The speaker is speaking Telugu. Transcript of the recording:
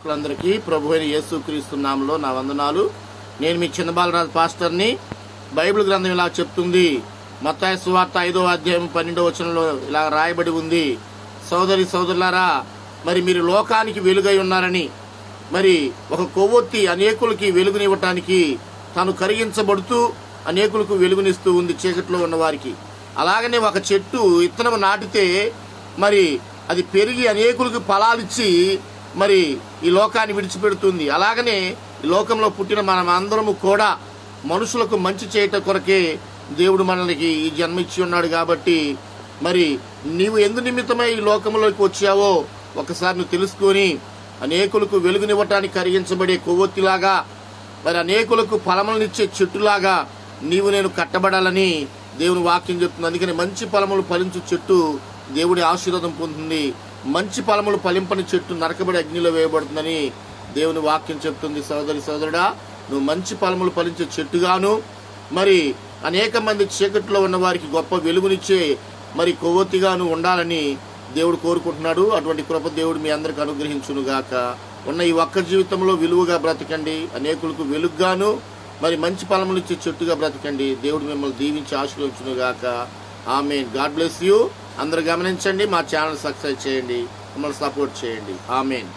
అందరికీ ప్రభు అయిన యేసుక్రీస్తు నామములో నా వందనాలు. నేను మీ చిన్న బాలరాజు పాస్టర్ని. బైబిల్ గ్రంథం ఇలా చెప్తుంది. మత్తయి సువార్త 5వ అధ్యాయం 12వ వచనంలో ఇలా రాయబడి ఉంది, సోదరి సోదరులారా, మరి మీరు లోకానికి వెలుగై ఉన్నారని. మరి ఒక కొవ్వొత్తి అనేకులకి వెలుగునివ్వటానికి తాను కరిగించబడుతూ అనేకులకు వెలుగునిస్తూ ఉంది చీకట్లో ఉన్న వారికి. అలాగనే ఒక చెట్టు విత్తనం నాటితే మరి అది పెరిగి అనేకులకు ఫలాలిచ్చి మరి ఈ లోకాన్ని విడిచిపెడుతుంది. అలాగనే ఈ లోకంలో పుట్టిన మనం అందరము కూడా మనుషులకు మంచి చేయటం కొరకే దేవుడు మనకి ఈ జన్మ ఇచ్చి ఉన్నాడు. కాబట్టి మరి నీవు ఎందు నిమిత్తమై ఈ లోకంలోకి వచ్చావో ఒకసారి నువ్వు తెలుసుకొని అనేకులకు వెలుగునివ్వటానికి కరిగించబడే కొవ్వొత్తిలాగా, మరి అనేకులకు ఫలములనిచ్చే చెట్టులాగా నీవు నేను కట్టబడాలని దేవుని వాక్యం చెప్తుంది. అందుకని మంచి ఫలములు ఫలించు చెట్టు దేవుడి ఆశీర్వాదం పొందుతుంది. మంచి ఫలములు ఫలింపని చెట్టు నరకబడి అగ్నిలో వేయబడుతుందని దేవుని వాక్యం చెప్తుంది. సోదరి సోదరుడా, నువ్వు మంచి ఫలములు ఫలించే చెట్టుగాను, మరి అనేక మంది చీకట్లో ఉన్న వారికి గొప్ప వెలుగునిచ్చే మరి కొవ్వొత్తిగాను ఉండాలని దేవుడు కోరుకుంటున్నాడు. అటువంటి కృప దేవుడు మీ అందరికి అనుగ్రహించునుగాక. ఉన్న ఈ ఒక్క జీవితంలో విలువగా బ్రతకండి, అనేకులకు వెలుగుగాను మరి మంచి ఫలములు ఇచ్చే చెట్టుగా బ్రతకండి. దేవుడు మిమ్మల్ని దీవించి ఆశీర్వదించునుగాక. ఆమేన్. God bless you. అందరూ గమనించండి, మా ఛానల్ సబ్స్క్రైబ్ చేయండి, మమ్మల్ని సపోర్ట్ చేయండి. ఆమేన్.